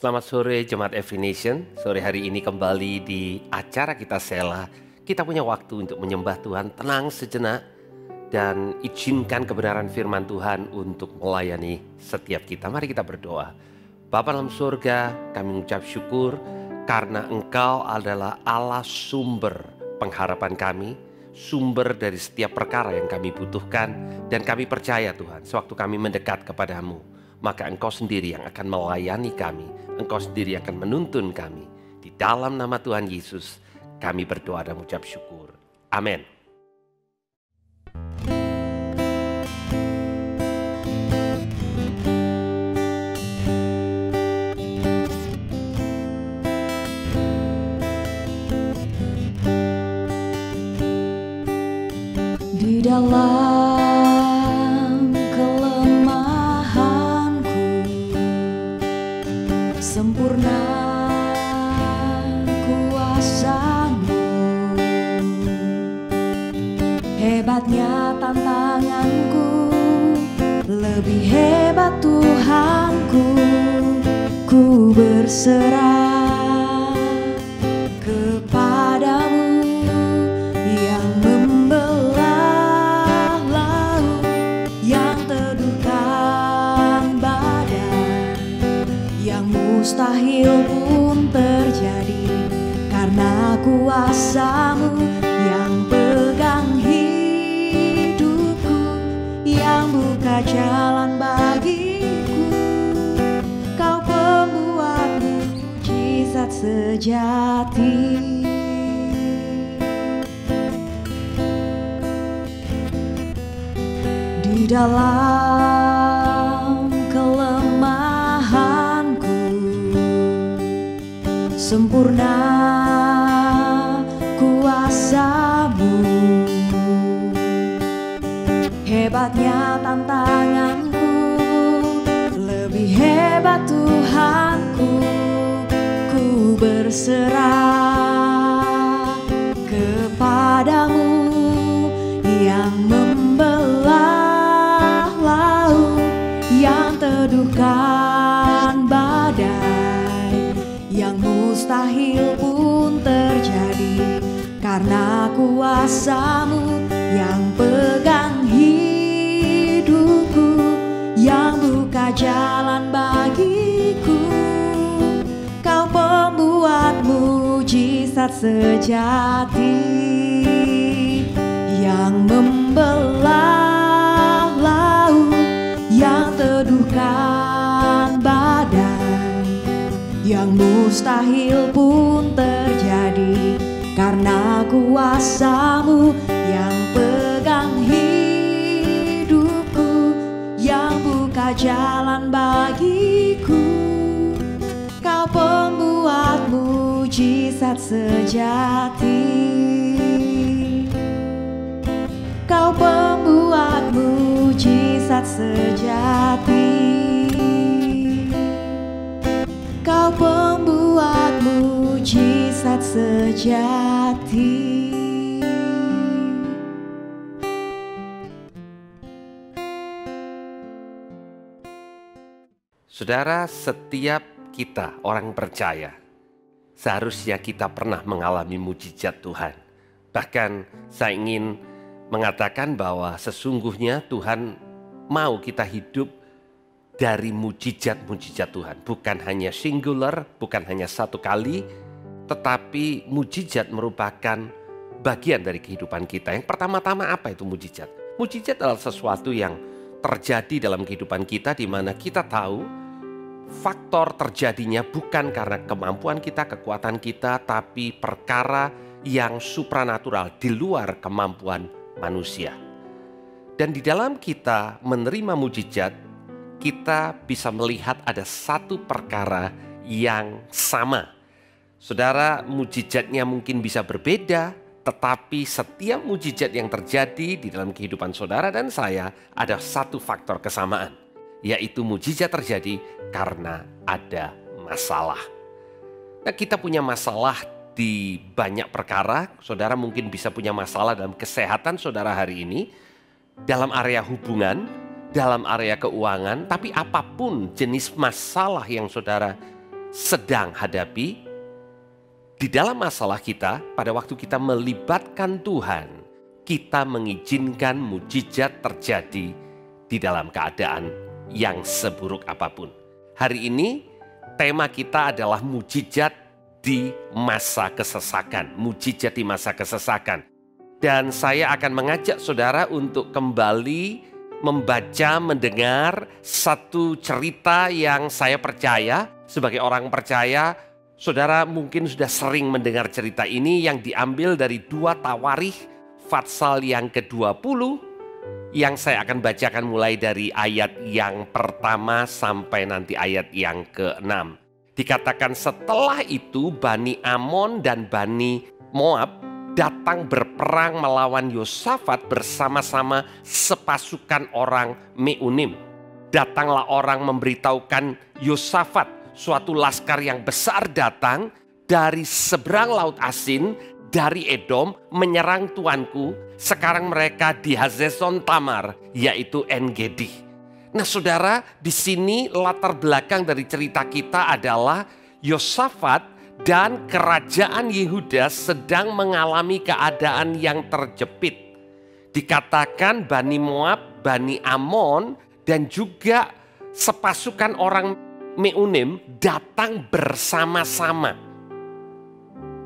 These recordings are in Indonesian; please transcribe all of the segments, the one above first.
Selamat sore Jemaat Every Nation. Sore hari ini kembali di acara kita Sela. Kita punya waktu untuk menyembah Tuhan, tenang sejenak, dan izinkan kebenaran firman Tuhan untuk melayani setiap kita. Mari kita berdoa. Bapa dalam surga, kami mengucap syukur karena Engkau adalah Allah sumber pengharapan kami, sumber dari setiap perkara yang kami butuhkan, dan kami percaya Tuhan, sewaktu kami mendekat kepadamu, maka Engkau sendiri yang akan melayani kami, Engkau sendiri akan menuntun kami. Di dalam nama Tuhan Yesus, kami berdoa dan mengucap syukur. Amin. Di dalam kelemahanku, sempurna kuasa-Mu. Hebatnya tantanganku, lebih hebat Tuhanku. Ku berserah kepadamu yang membelah laut, yang teduhkan badai, yang mustahil pun terjadi karena kuasa-Mu yang pegang hidupku, yang buka jalan bagiku. Kau pembuat mujizat sejati. Di dalam kelemahanku, sempurna kuasa-Mu. Hebatnya tantanganku, lebih hebat Tuhanku. Ku berserah kepadamu yang membelah laut, yang teduhkan badai, yang mustahil pun terjadi karena kuasa-Mu yang pegang hidupku, yang buka jalan bagiku. Kau pembuat mujizat sejati, yang membelah laut, yang teduhkan badai, yang mustahil pun terjadi karena kuasa-Mu yang pegang hidupku, yang buka jalan bagiku. Kau pembuat mujizat sejati, Kau pembuat mujizat sejati, Kau pembuat mujizat sejati. Saudara, setiap kita orang percaya, seharusnya kita pernah mengalami mujizat Tuhan. Bahkan saya ingin mengatakan bahwa sesungguhnya Tuhan mau kita hidup dari mujizat-mujizat Tuhan. Bukan hanya singular, bukan hanya satu kali, tetapi mujizat merupakan bagian dari kehidupan kita. Yang pertama-tama apa itu mujizat? Mujizat adalah sesuatu yang terjadi dalam kehidupan kita di mana kita tahu faktor terjadinya bukan karena kemampuan kita, kekuatan kita, tapi perkara yang supranatural di luar kemampuan manusia. Dan di dalam kita menerima mujizat, kita bisa melihat ada satu perkara yang sama. Saudara, mujizatnya mungkin bisa berbeda, tetapi setiap mujizat yang terjadi di dalam kehidupan saudara dan saya ada satu faktor kesamaan, yaitu mujizat terjadi karena ada masalah. Nah, kita punya masalah di banyak perkara. Saudara mungkin bisa punya masalah dalam kesehatan saudara hari ini, dalam area hubungan, dalam area keuangan, tapi apapun jenis masalah yang saudara sedang hadapi, di dalam masalah kita, pada waktu kita melibatkan Tuhan, kita mengizinkan mujizat terjadi di dalam keadaan yang seburuk apapun. Hari ini tema kita adalah mujizat di masa kesesakan. Mujizat di masa kesesakan. Dan saya akan mengajak saudara untuk kembali membaca, mendengar satu cerita yang saya percaya sebagai orang percaya, saudara mungkin sudah sering mendengar cerita ini yang diambil dari 2 Tawarikh pasal yang ke-20 yang saya akan bacakan mulai dari ayat yang pertama sampai nanti ayat yang ke-6. Dikatakan setelah itu Bani Amon dan Bani Moab datang berperang melawan Yosafat bersama-sama sepasukan orang Meunim. Datanglah orang memberitahukan Yosafat, suatu laskar yang besar datang dari seberang laut Asin, dari Edom, menyerang tuanku. Sekarang mereka di Hazezon Tamar, yaitu En-Gedi. Nah saudara, di sini latar belakang dari cerita kita adalah Yosafat dan kerajaan Yehuda sedang mengalami keadaan yang terjepit. Dikatakan Bani Moab, Bani Amon, dan juga sepasukan orang Meunim datang bersama-sama.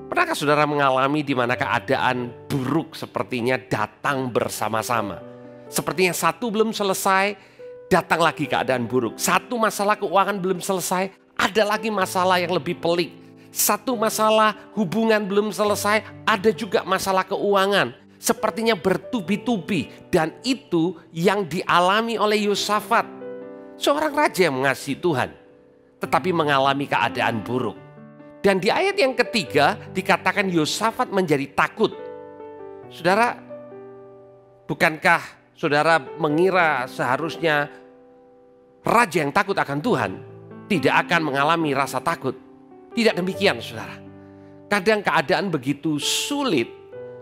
Pernahkah saudara mengalami di mana keadaan buruk sepertinya datang bersama-sama? Sepertinya satu belum selesai, datang lagi keadaan buruk. Satu masalah keuangan belum selesai, ada lagi masalah yang lebih pelik. Satu masalah hubungan belum selesai, ada juga masalah keuangan. Sepertinya bertubi-tubi, dan itu yang dialami oleh Yosafat. Seorang raja yang mengasihi Tuhan, tetapi mengalami keadaan buruk. Dan di ayat yang ketiga dikatakan Yosafat menjadi takut. Saudara, bukankah saudara mengira seharusnya raja yang takut akan Tuhan tidak akan mengalami rasa takut? Tidak demikian saudara. Kadang keadaan begitu sulit,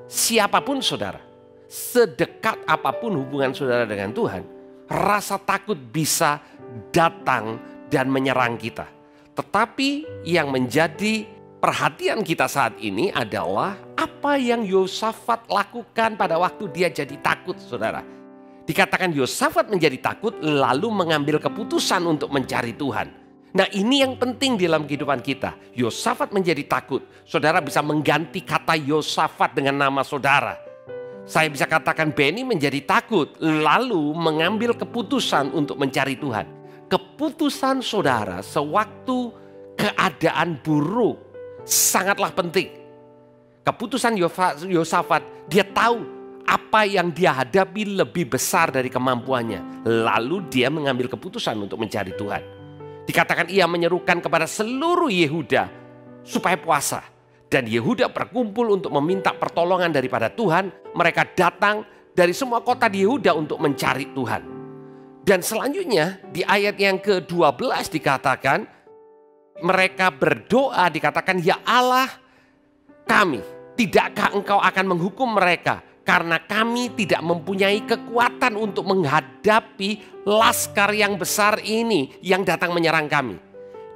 siapapun saudara, sedekat apapun hubungan saudara dengan Tuhan, rasa takut bisa datang dan menyerang kita. Tetapi yang menjadi perhatian kita saat ini adalah apa yang Yosafat lakukan pada waktu dia jadi takut saudara. Dikatakan Yosafat menjadi takut lalu mengambil keputusan untuk mencari Tuhan. Nah ini yang penting dalam kehidupan kita. Yosafat menjadi takut. Saudara bisa mengganti kata Yosafat dengan nama saudara. Saya bisa katakan Benny menjadi takut. Lalu mengambil keputusan untuk mencari Tuhan. Keputusan saudara sewaktu keadaan buruk sangatlah penting. Keputusan Yosafat, dia tahu apa yang dia hadapi lebih besar dari kemampuannya. Lalu dia mengambil keputusan untuk mencari Tuhan. Dikatakan ia menyerukan kepada seluruh Yehuda supaya puasa. Dan Yehuda berkumpul untuk meminta pertolongan daripada Tuhan. Mereka datang dari semua kota di Yehuda untuk mencari Tuhan. Dan selanjutnya di ayat yang ke-12 dikatakan mereka berdoa, dikatakan ya Allah kami, tidakkah engkau akan menghukum mereka? Karena kami tidak mempunyai kekuatan untuk menghadapi laskar yang besar ini yang datang menyerang kami.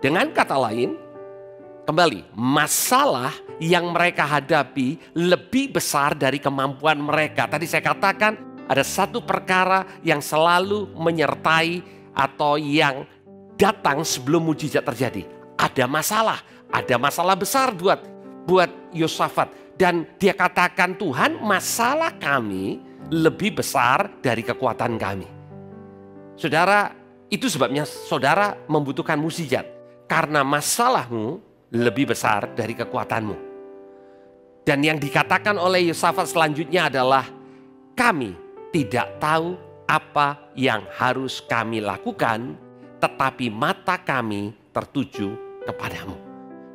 Dengan kata lain, kembali, masalah yang mereka hadapi lebih besar dari kemampuan mereka. Tadi saya katakan ada satu perkara yang selalu menyertai atau yang datang sebelum mujizat terjadi. Ada masalah besar buat Yosafat. Dan dia katakan Tuhan masalah kami lebih besar dari kekuatan kami. Saudara, itu sebabnya saudara membutuhkan mujizat. Karena masalahmu lebih besar dari kekuatanmu. Dan yang dikatakan oleh Yosafat selanjutnya adalah kami tidak tahu apa yang harus kami lakukan, tetapi mata kami tertuju kepadamu.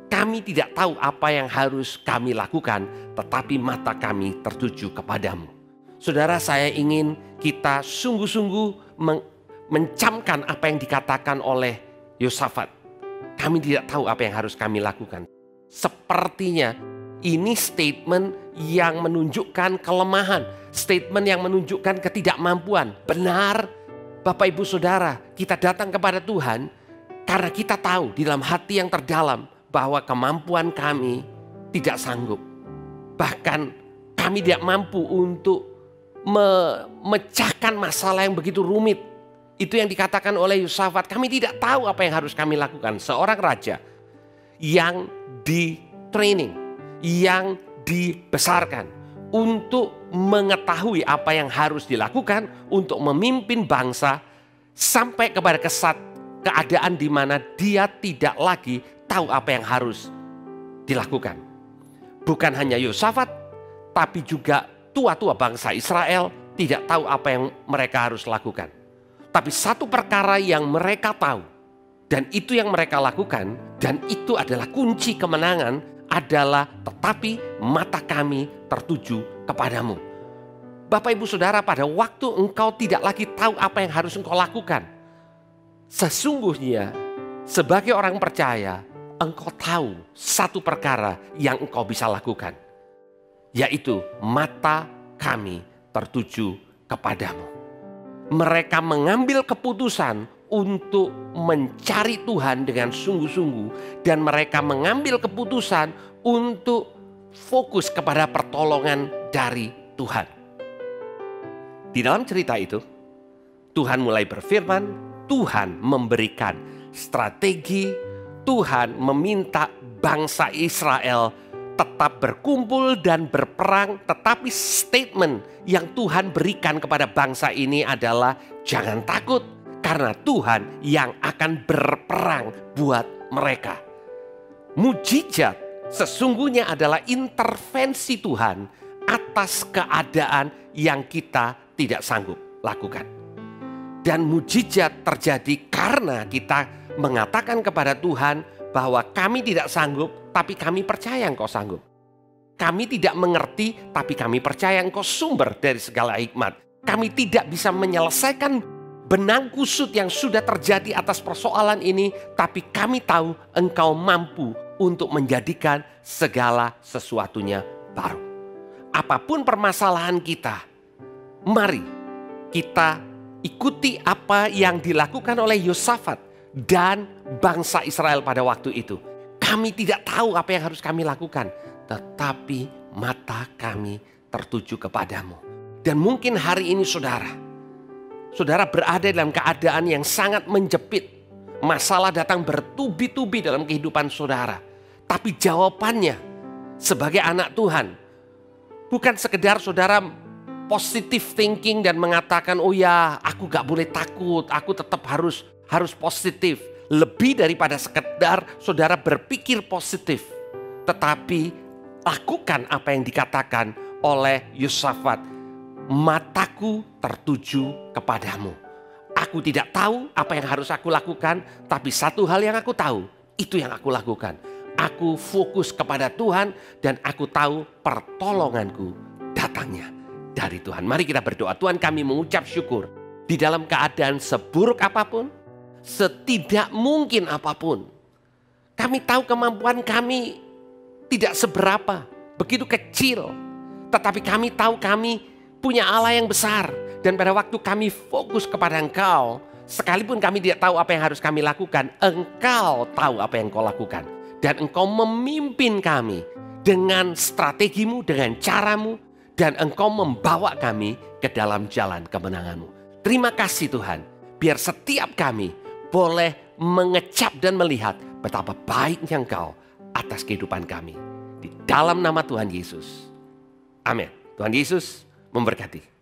Kami tidak tahu apa yang harus kami lakukan, tetapi mata kami tertuju kepadamu. Saudara, saya ingin kita sungguh-sungguh mencamkan apa yang dikatakan oleh Yosafat. Kami tidak tahu apa yang harus kami lakukan. Sepertinya ini statement yang menunjukkan kelemahan. Statement yang menunjukkan ketidakmampuan. Benar, Bapak Ibu Saudara, kita datang kepada Tuhan Karena kita tahu di dalam hati yang terdalam bahwa kemampuan kami tidak sanggup. Bahkan kami tidak mampu untuk memecahkan masalah yang begitu rumit. Itu yang dikatakan oleh Yosafat, kami tidak tahu apa yang harus kami lakukan. Seorang raja yang di-training, yang dibesarkan untuk mengetahui apa yang harus dilakukan untuk memimpin bangsa sampai kepada keadaan di mana dia tidak lagi tahu apa yang harus dilakukan. Bukan hanya Yosafat, tapi juga tua-tua bangsa Israel tidak tahu apa yang mereka harus lakukan. Tapi satu perkara yang mereka tahu, dan itu yang mereka lakukan, dan itu adalah kunci kemenangan, adalah tetapi mata kami tertuju kepadamu. Bapak Ibu Saudara, pada waktu engkau tidak lagi tahu apa yang harus engkau lakukan, sesungguhnya sebagai orang percaya, engkau tahu satu perkara yang engkau bisa lakukan, yaitu mata kami tertuju kepadamu. Mereka mengambil keputusan untuk mencari Tuhan dengan sungguh-sungguh, dan mereka mengambil keputusan untuk fokus kepada pertolongan dari Tuhan. Di dalam cerita itu, Tuhan mulai berfirman, Tuhan memberikan strategi, Tuhan meminta bangsa Israel tetap berkumpul dan berperang, tetapi statement yang Tuhan berikan kepada bangsa ini adalah jangan takut, karena Tuhan yang akan berperang buat mereka. Mujizat sesungguhnya adalah intervensi Tuhan atas keadaan yang kita tidak sanggup lakukan. Dan mujizat terjadi karena kita mengatakan kepada Tuhan bahwa kami tidak sanggup, tapi kami percaya Engkau sanggup. Kami tidak mengerti, tapi kami percaya Engkau sumber dari segala hikmat. Kami tidak bisa menyelesaikan benang kusut yang sudah terjadi atas persoalan ini, tapi kami tahu Engkau mampu untuk menjadikan segala sesuatunya baru. Apapun permasalahan kita, mari kita ikuti apa yang dilakukan oleh Yosafat dan bangsa Israel pada waktu itu. Kami tidak tahu apa yang harus kami lakukan, tetapi mata kami tertuju kepadamu. Dan mungkin hari ini saudara berada dalam keadaan yang sangat menjepit. Masalah datang bertubi-tubi dalam kehidupan saudara. Tapi jawabannya sebagai anak Tuhan, bukan sekedar saudara positive thinking dan mengatakan, oh ya aku gak boleh takut, aku tetap harus positif. Lebih daripada sekedar saudara berpikir positif, tetapi lakukan apa yang dikatakan oleh Yosafat, mataku tertuju kepadamu. Aku tidak tahu apa yang harus aku lakukan, tapi satu hal yang aku tahu, itu yang aku lakukan. Aku fokus kepada Tuhan dan aku tahu pertolonganku datangnya dari Tuhan. Mari kita berdoa. Tuhan, kami mengucap syukur di dalam keadaan seburuk apapun, setidak mungkin apapun. Kami tahu kemampuan kami tidak seberapa, begitu kecil. Tetapi kami tahu kami punya Allah yang besar. Dan pada waktu kami fokus kepada Engkau, sekalipun kami tidak tahu apa yang harus kami lakukan, Engkau tahu apa yang Engkau lakukan. Dan Engkau memimpin kami dengan strategimu, dengan caramu. Dan Engkau membawa kami ke dalam jalan kemenanganmu. Terima kasih Tuhan, biar setiap kami boleh mengecap dan melihat betapa baiknya Engkau atas kehidupan kami. Di dalam nama Tuhan Yesus. Amin. Tuhan Yesus memberkati.